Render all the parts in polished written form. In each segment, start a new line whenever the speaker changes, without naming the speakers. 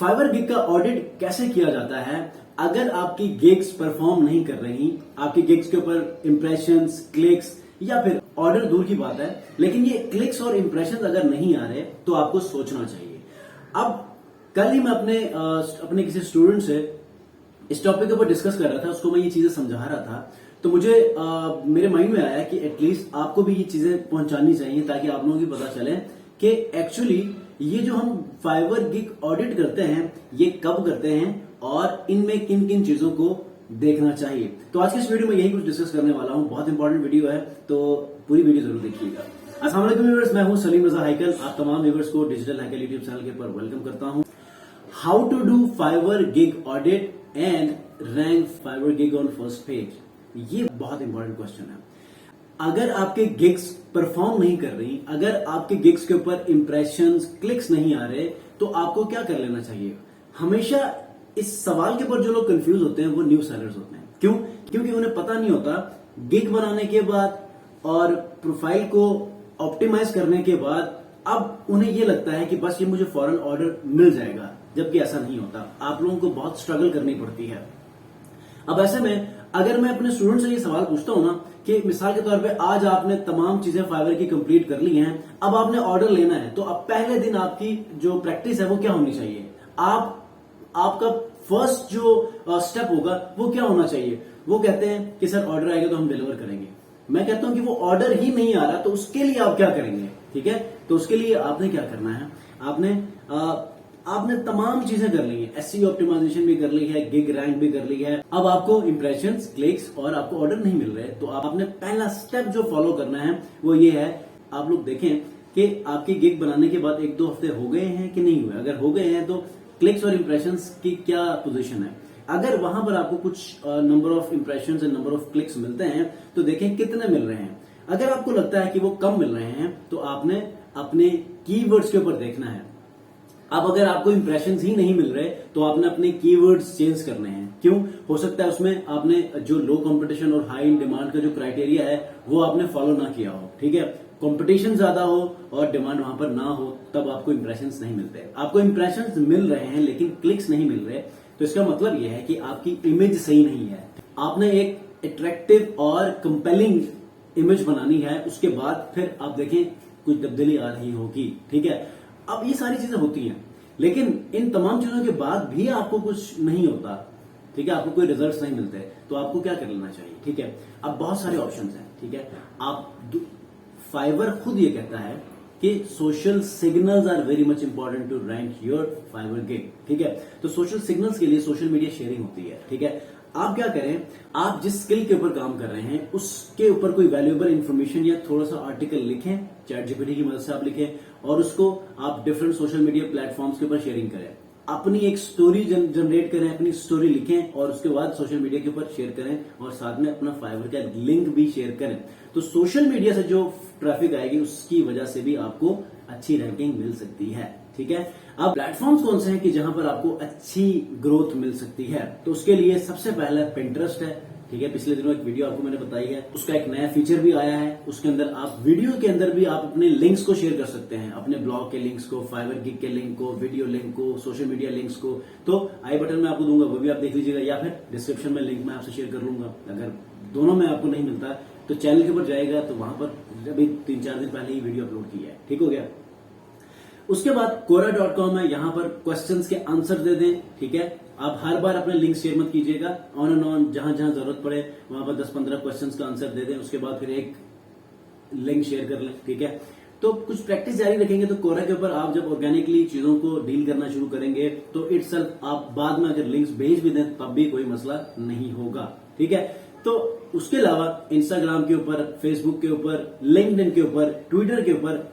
Fiverr gig का audit कैसे किया जाता है? अगर आपकी गिग्स परफॉर्म नहीं कर रही, आपकी गिग्स के ऊपर इंप्रेशंस, क्लिक्स या फिर ऑर्डर दूर की बात है, लेकिन ये क्लिक्स और इंप्रेशंस अगर नहीं आ रहे तो आपको सोचना चाहिए। अब कल ही मैं अपने किसी स्टूडेंट से इस टॉपिक के ऊपर डिस्कस कर रहा था, उसको मैं ये चीजें समझा रहा था, तो मुझे मेरे माइंड में आया कि एटलीस्ट आपको भी ये चीजें पहुंचानी चाहिए ताकि आप लोगों को पता चले कि एक्चुअली ये जो हम फाइवर गिग ऑडिट करते हैं ये कब करते हैं और इनमें किन किन चीजों को देखना चाहिए। तो आज के इस वीडियो में यही कुछ डिस्कस करने वाला हूं। बहुत इंपॉर्टेंट वीडियो है, तो पूरी वीडियो जरूर देखिएगा। अस्सलाम वालेकुम व्यूअर्स, मैं हूं सलीम रजा हैकल। आप तमाम व्यूअर्स को डिजिटल हैकल यूट्यूब चैनल के ऊपर वेलकम करता हूं। How to do Fiverr gig audit and rank Fiverr gig on first page, ये बहुत इंपॉर्टेंट क्वेश्चन है। अगर आपके गिग्स परफॉर्म नहीं कर रही, अगर आपके गिग्स के ऊपर इंप्रेशंस, क्लिक्स नहीं आ रहे, तो आपको क्या कर लेना चाहिए? हमेशा इस सवाल के ऊपर जो लोग कंफ्यूज होते हैं वो न्यू सेलर्स होते हैं। क्यों? क्योंकि उन्हें पता नहीं होता गिग बनाने के बाद और प्रोफाइल को ऑप्टिमाइज करने के बाद अब उन्हें ये लगता है कि बस ये मुझे फौरन ऑर्डर मिल जाएगा, जबकि ऐसा नहीं होता। आप लोगों को बहुत स्ट्रगल करनी पड़ती है। अब ऐसे में अगर मैं अपने स्टूडेंट से ये सवाल पूछता हूं ना कि मिसाल के तौर पे आज आपने तमाम चीजें फाइवर की कंप्लीट कर ली हैं, अब आपने ऑर्डर लेना है, तो अब पहले दिन आपकी जो प्रैक्टिस है वो क्या होनी चाहिए? आपका फर्स्ट जो स्टेप होगा वो क्या होना चाहिए? वो कहते हैं कि सर ऑर्डर आएगा तो हम डिलीवर करेंगे। मैं कहता हूं कि वो ऑर्डर ही नहीं आ रहा, तो उसके लिए आप क्या करेंगे? ठीक है, तो उसके लिए आपने क्या करना है? आपने तमाम चीजें कर ली है, एसईओ ऑप्टिमाइजेशन भी कर ली है, गिग रैंक भी कर ली है। अब आपको इंप्रेशंस, क्लिक्स और आपको ऑर्डर नहीं मिल रहे, तो आपने पहला स्टेप जो फॉलो करना है वो ये है, आप लोग देखें कि आपकी गिग बनाने के बाद 1-2 हफ्ते हो गए हैं कि नहीं हुए। अगर हो गए हैं तो क्लिक्स और इंप्रेशंस की क्या पोजीशन है। अगर वहां पर आपको कुछ number of impressions and number of clicks मिलते हैं तो देखें कितने मिल रहे हैं। अगर आपको लगता है कि वो कम मिल रहे हैं तो आपने अपने कीवर्ड्स के ऊपर देखना है। अब अगर आपको इंप्रेशंस ही नहीं मिल रहे तो आपने अपने कीवर्ड्स चेंज करने हैं। क्यों? हो सकता है उसमें आपने जो लो कंपटीशन और हाई डिमांड का जो क्राइटेरिया है वो आपने फॉलो ना किया हो। ठीक है, कंपटीशन ज्यादा हो और डिमांड वहां पर ना हो, तब आपको इंप्रेशंस नहीं मिलते। आपको इंप्रेशंस मिल रहे हैं लेकिन क्लिक्स नहीं मिल रहे, तो इसका मतलब यह है कि आपकी इमेज सही नहीं है। आपने एक अट्रैक्टिव और कंपेलिंग इमेज बनानी है, उसके बाद फिर आप देखें कुछ तब्दीली आ रही होगी। ठीक है, अब ये सारी चीजें होती हैं, लेकिन इन तमाम चीजों के बाद भी आपको कुछ नहीं होता, ठीक है, आपको कोई रिजल्ट्स नहीं मिलते, तो आपको क्या कर लेना चाहिए? ठीक है, अब बहुत सारे ऑप्शंस हैं। ठीक है, फाइवर खुद ये कहता है कि social signals are very much important to rank your Fiverr gig. ठीक है, तो सोशल सिग्नल्स के लिए सोशल मीडिया शेयरिंग होती है। ठीक है, आप क्या करें, आप जिस स्किल के ऊपर काम कर रहे हैं उसके ऊपर कोई वैल्यूएबल इंफॉर्मेशन या थोड़ा सा आर्टिकल लिखें, चैट जीपीटी की मदद से आप लिखें और उसको आप डिफरेंट सोशल मीडिया प्लेटफॉर्म्स के ऊपर शेयरिंग करें। अपनी एक स्टोरी जनरेट करें, अपनी स्टोरी लिखें और उसके बाद सोशल मीडिया के ऊपर शेयर करें और साथ में अपना फाइवर का लिंक भी शेयर करें। तो सोशल मीडिया से जो ट्रैफिक आएगी उसकी वजह से भी आपको अच्छी रैंकिंग मिल सकती है। ठीक है, अब प्लेटफॉर्म्स कौन से हैं कि जहां पर आपको अच्छी ग्रोथ मिल सकती है? तो उसके लिए सबसे पहला पिंटरेस्ट है। ठीक है, पिछले दिनों एक वीडियो आपको मैंने बताई है, उसका एक नया फीचर भी आया है। उसके अंदर आप वीडियो के अंदर भी आप अपने लिंक्स को शेयर कर सकते हैं, अपने ब्लॉग के लिंक्स को, फाइवर गिग के लिंक को, वीडियो लिंक को, सोशल मीडिया लिंक्स को। तो आई बटन में आपको दूंगा, वो भी आप देख लीजिएगा, या फिर डिस्क्रिप्शन में लिंक मैं आपसे शेयर कर लूंगा। अगर दोनों में आपको नहीं मिलता तो चैनल के ऊपर जाएगा, तो वहां पर अभी 3-4 दिन पहले ही वीडियो अपलोड की है। ठीक हो गया। उसके बाद Quora.com है, यहां पर क्वेश्चंस के आंसर दे दें। ठीक है, आप हर बार अपने लिंक शेयर मत कीजिएगा, ऑन एंड ऑन जहां जहां जरूरत पड़े वहां पर 10-15 क्वेश्चंस का आंसर दे दें, उसके बाद फिर एक लिंक शेयर कर लें। ठीक है, तो कुछ प्रैक्टिस जारी रखेंगे तो Quora के ऊपर आप जब ऑर्गेनिकली चीजों को डील करना शुरू करेंगे तो इटसेल्फ आप बाद में अगर लिंक्स भेज भी दें तब भी कोई मसला नहीं होगा। ठीक है, तो उसके अलावा इंस्टाग्राम के ऊपर, फेसबुक के ऊपर, लिंक्डइन के ऊपर, ट्विटर के ऊपर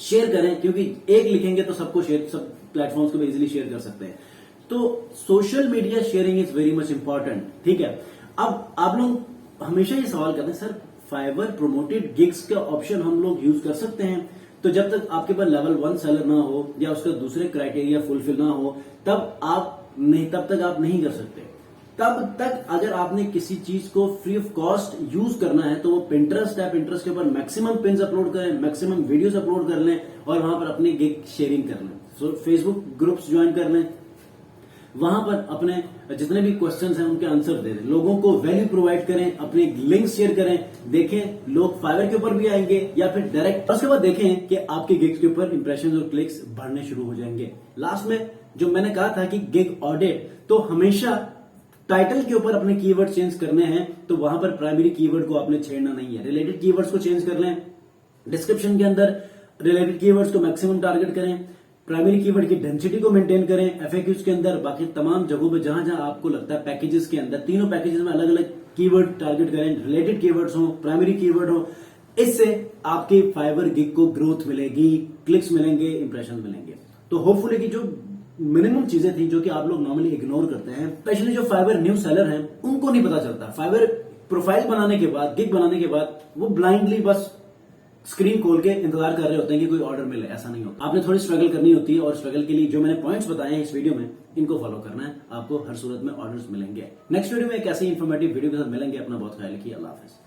शेयर करें, क्योंकि एक लिखेंगे तो सबको शेयर, सब प्लेटफॉर्म्स को इजीली शेयर कर सकते हैं। तो social media sharing is very much important. ठीक है, अब आप लोग हमेशा ये सवाल करते हैं, सर फाइवर प्रोमोटेड गिग्स का ऑप्शन हम लोग यूज कर सकते हैं? तो जब तक आपके पास लेवल 1 सेलर ना हो या उसका दूसरे क्राइटेरिया फुलफिल ना हो तब तक आप नहीं कर सकते। तब तक अगर आपने किसी चीज को फ्री ऑफ कॉस्ट यूज करना है तो वो पिंटरेस्ट है, पिंटरेस्ट के ऊपर मैक्सिमम पिन्स अपलोड करें, मैक्सिमम वीडियोस अपलोड कर लें और वहां पर अपनी गिग शेयरिंग कर लें। फेसबुक ग्रुप्स ज्वाइन कर लें, वहां पर अपने जितने भी क्वेश्चंस हैं उनके आंसर दे दें, लोगों को वैल्यू प्रोवाइड करें, अपने लिंक शेयर करें, देखें लोग फाइवर के ऊपर भी आएंगे या फिर डायरेक्ट। उसके बाद देखें कि आपके गिग्स के ऊपर इंप्रेशन और क्लिक्स बढ़ने शुरू हो जाएंगे। लास्ट में जो मैंने कहा था कि गिग ऑडिट, तो हमेशा टाइटल के ऊपर अपने कीवर्ड चेंज करने हैं, तो वहां पर प्राइमरी कीवर्ड को आपने छेड़ना नहीं है, रिलेटेड कीवर्ड्स को चेंज कर लें। डिस्क्रिप्शन के अंदर रिलेटेड कीवर्ड्स को मैक्सिमम टारगेट करें, प्राइमरी कीवर्ड की डेंसिटी को मेंटेन करें, एफएक्यूज के अंदर, बाकी तमाम जगहों पे जहां जहां आपको लगता है पैकेजेस के अंदर, तीनों पैकेजेस में अलग अलग कीवर्ड टारगेट करें, रिलेटेड कीवर्ड्स हो, प्राइमरी कीवर्ड हो। इससे आपके फाइवर गिग को ग्रोथ मिलेगी, क्लिक्स मिलेंगे, इंप्रेशन मिलेंगे। तो होपफुली कि जो मिनिमम चीजें थी जो कि आप लोग नॉर्मली इग्नोर करते हैं, स्पेशली जो फाइवर न्यू सेलर हैं उनको नहीं पता चलता। फाइवर प्रोफाइल बनाने के बाद, गिग बनाने के बाद वो ब्लाइंडली बस स्क्रीन खोल के इंतजार कर रहे होते हैं कि कोई ऑर्डर मिले, ऐसा नहीं होता। आपने थोड़ी स्ट्रगल करनी होती है और स्ट्रगल के लिए जो मैंने पॉइंट्स बताए हैं इस वीडियो में, इनको फॉलो करना है, आपको हर सूरत में ऑर्डर्स मिलेंगे। नेक्स्ट वीडियो में एक ऐसी इंफॉर्मेटिव वीडियो के साथ मिलेंगे। अपना बहुत ख्याल रखिए। अल्लाह हाफिज।